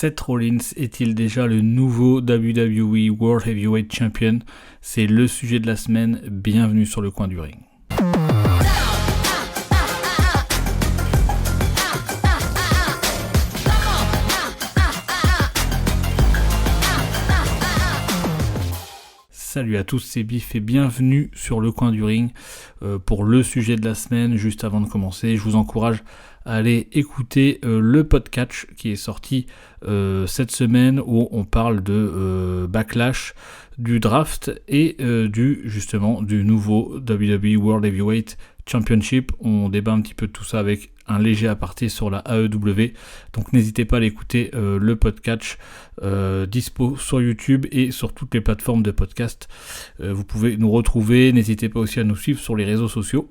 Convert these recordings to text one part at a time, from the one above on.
Seth Rollins est-il déjà le nouveau WWE World Heavyweight Champion? C'est le sujet de la semaine, bienvenue sur le coin du ring. Salut à tous, c'est Biff et bienvenue sur le coin du ring pour le sujet de la semaine. Juste avant de commencer, je vous encourage à aller écouter le podcast qui est sorti cette semaine où on parle de Backlash, du draft et du nouveau WWE World Heavyweight Championship. On débat un petit peu de tout ça avec un léger aparté sur la AEW, donc n'hésitez pas à l'écouter, le podcast dispo sur YouTube et sur toutes les plateformes de podcast. Vous pouvez nous retrouver, n'hésitez pas aussi à nous suivre sur les réseaux sociaux.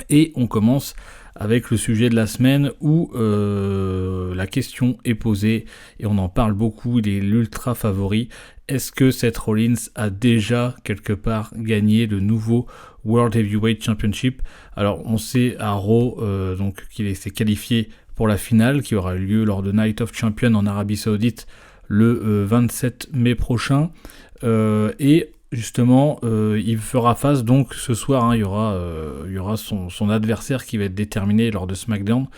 Et on commence avec le sujet de la semaine où la question est posée et on en parle beaucoup, il est l'ultra favori. Est-ce que Seth Rollins a déjà quelque part gagné le nouveau World Heavyweight Championship? Alors on sait à Raw donc qu'il s'est qualifié pour la finale qui aura eu lieu lors de Night of Champions en Arabie Saoudite le 27 mai prochain et justement, il fera face donc ce soir, il y aura son adversaire qui va être déterminé lors de SmackDown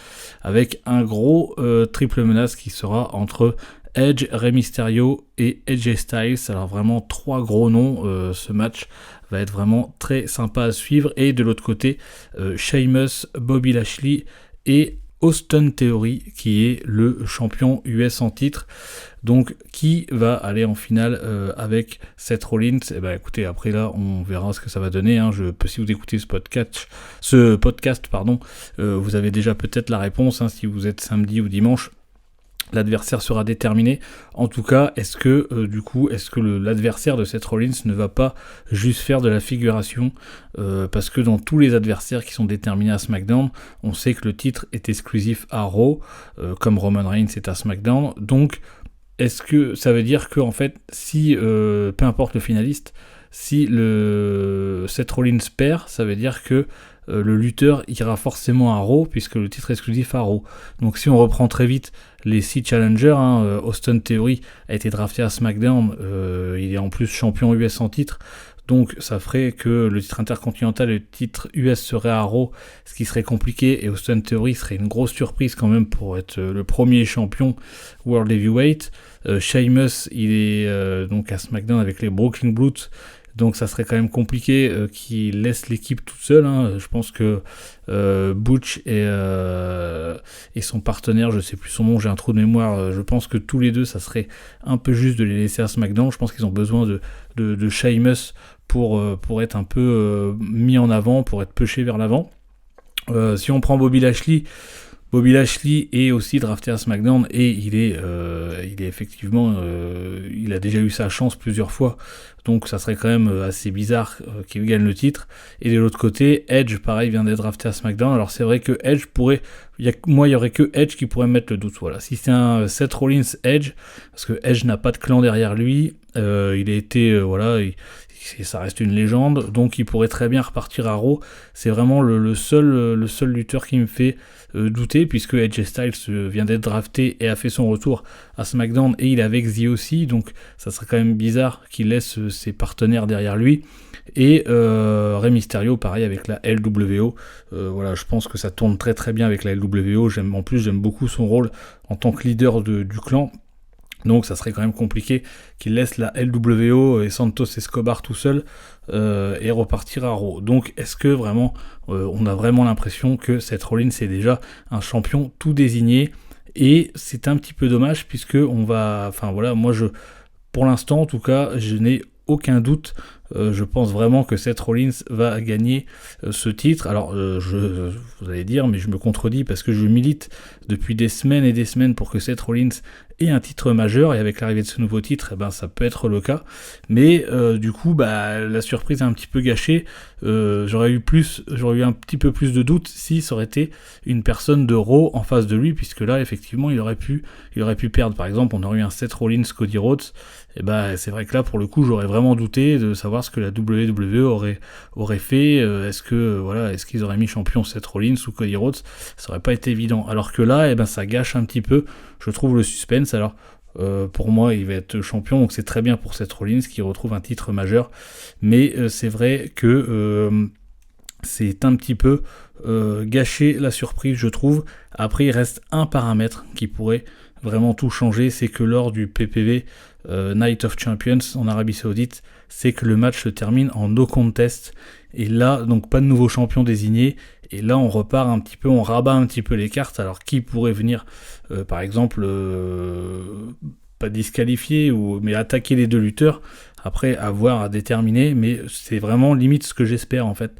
avec un gros triple menace qui sera entre Edge, Rey Mysterio et AJ Styles. Alors vraiment 3 gros noms, ce match va être vraiment très sympa à suivre. Et de l'autre côté, Sheamus, Bobby Lashley et Austin Theory qui est le champion US en titre. Donc qui va aller en finale avec Seth Rollins? Et ben écoutez, après là on verra ce que ça va donner. Si vous écoutez ce podcast, vous avez déjà peut-être la réponse. Si vous êtes samedi ou dimanche, l'adversaire sera déterminé. En tout cas, est-ce que l'adversaire de Seth Rollins ne va pas juste faire de la figuration, parce que dans tous les adversaires qui sont déterminés à SmackDown, on sait que le titre est exclusif à Raw, comme Roman Reigns est à SmackDown. Donc, est-ce que ça veut dire que en fait, si peu importe le finaliste, si Seth Rollins perd, ça veut dire que le lutteur ira forcément à Raw puisque le titre est exclusif à Raw. Donc si on reprend très vite les 6 challengers, Austin Theory a été drafté à SmackDown, il est en plus champion US en titre, donc ça ferait que le titre intercontinental et le titre US serait à Raw, ce qui serait compliqué, et Austin Theory serait une grosse surprise quand même pour être le premier champion World Heavyweight. Sheamus, il est donc à SmackDown avec les Brooklyn Brutes, donc ça serait quand même compliqué qu'il laisse l'équipe toute seule. Je pense que Butch et son partenaire, je sais plus son nom, j'ai un trou de mémoire, je pense que tous les deux ça serait un peu juste de les laisser à SmackDown. Je pense qu'ils ont besoin de Sheamus pour être un peu mis en avant, pour être pushé vers l'avant. Si on prend Bobby Lashley est aussi drafté à SmackDown et il est effectivement, il a déjà eu sa chance plusieurs fois, donc ça serait quand même assez bizarre qu'il gagne le titre. Et de l'autre côté, Edge, pareil, vient d'être drafté à SmackDown. Alors c'est vrai que Edge il y aurait que Edge qui pourrait mettre le doute. Voilà, si c'est un Seth Rollins Edge, parce que Edge n'a pas de clan derrière lui, il a été, ça reste une légende, donc il pourrait très bien repartir à Raw. C'est vraiment le seul lutteur qui me fait douter, puisque AJ Styles vient d'être drafté et a fait son retour à SmackDown et il est avec The aussi, donc ça serait quand même bizarre qu'il laisse ses partenaires derrière lui. Et Rey Mysterio pareil avec la LWO, je pense que ça tourne très très bien avec la LWO. J'aime beaucoup son rôle en tant que leader du clan. Donc ça serait quand même compliqué qu'il laisse la LWO et Santos Escobar tout seul et repartir à Raw. Donc est-ce que vraiment on a vraiment l'impression que Seth Rollins est déjà un champion tout désigné? Et c'est un petit peu dommage puisque pour l'instant en tout cas, je n'ai aucun doute. Je pense vraiment que Seth Rollins va gagner ce titre. Alors, vous allez dire, mais je me contredis parce que je milite depuis des semaines et des semaines pour que Seth Rollins ait un titre majeur, et avec l'arrivée de ce nouveau titre, ça peut être le cas. Mais du coup, la surprise est un petit peu gâchée. J'aurais eu un petit peu plus de doute si ça aurait été une personne de Raw en face de lui, puisque là, effectivement, il aurait pu perdre. Par exemple, on aurait eu un Seth Rollins Cody Rhodes. Et c'est vrai que là, pour le coup, j'aurais vraiment douté de savoir ce que la WWE aurait fait. Est-ce qu'ils auraient mis champion Seth Rollins ou Cody Rhodes? Ça aurait pas été évident. Alors que là, ça gâche un petit peu, je trouve, le suspense. Alors, pour moi, il va être champion, donc c'est très bien pour Seth Rollins qui retrouve un titre majeur. Mais c'est vrai que c'est un petit peu gâcher la surprise, je trouve. Après, il reste un paramètre qui pourrait vraiment tout changer, c'est que lors du PPV Night of Champions en Arabie Saoudite, c'est que le match se termine en no contest. Et là, donc pas de nouveau champion désigné. Et là, on repart un petit peu, on rabat un petit peu les cartes. Alors, qui pourrait venir, par exemple, pas disqualifier, mais attaquer les deux lutteurs? Après, avoir à déterminer, mais c'est vraiment limite ce que j'espère, en fait.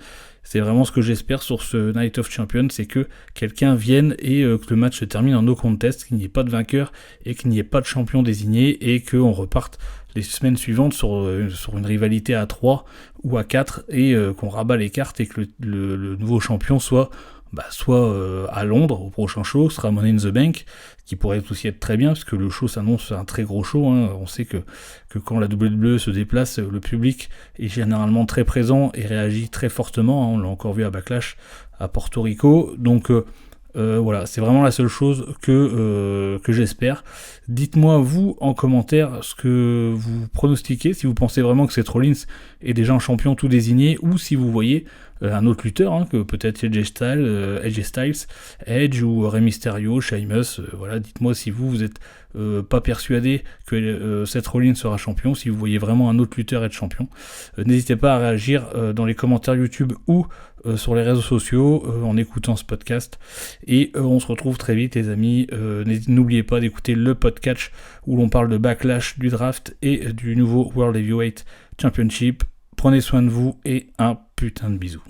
C'est vraiment ce que j'espère sur ce Night of Champions, c'est que quelqu'un vienne et que le match se termine en no contest, qu'il n'y ait pas de vainqueur et qu'il n'y ait pas de champion désigné et qu'on reparte les semaines suivantes sur une rivalité à 3 ou à 4 et qu'on rabat les cartes et que le nouveau champion soit à Londres au prochain show, sera Money in the Bank, qui pourrait aussi être très bien, parce que le show s'annonce un très gros show, hein. On sait que quand la WWE se déplace, le public est généralement très présent et réagit très fortement, hein. On l'a encore vu à Backlash à Porto Rico, donc voilà, c'est vraiment la seule chose que j'espère. Dites-moi vous en commentaire ce que vous pronostiquez, si vous pensez vraiment que Seth Rollins est déjà un champion tout désigné, ou si vous voyez un autre lutteur, hein, que peut-être AJ Styles, Edge ou Rey Mysterio, Sheamus, voilà, dites-moi si vous êtes pas persuadé que Seth Rollins sera champion, si vous voyez vraiment un autre lutteur être champion. N'hésitez pas à réagir dans les commentaires YouTube ou sur les réseaux sociaux en écoutant ce podcast, et on se retrouve très vite les amis. N'oubliez pas d'écouter le podcast où l'on parle de Backlash, du draft et du nouveau World Heavyweight Championship. Prenez soin de vous et un putain de bisou.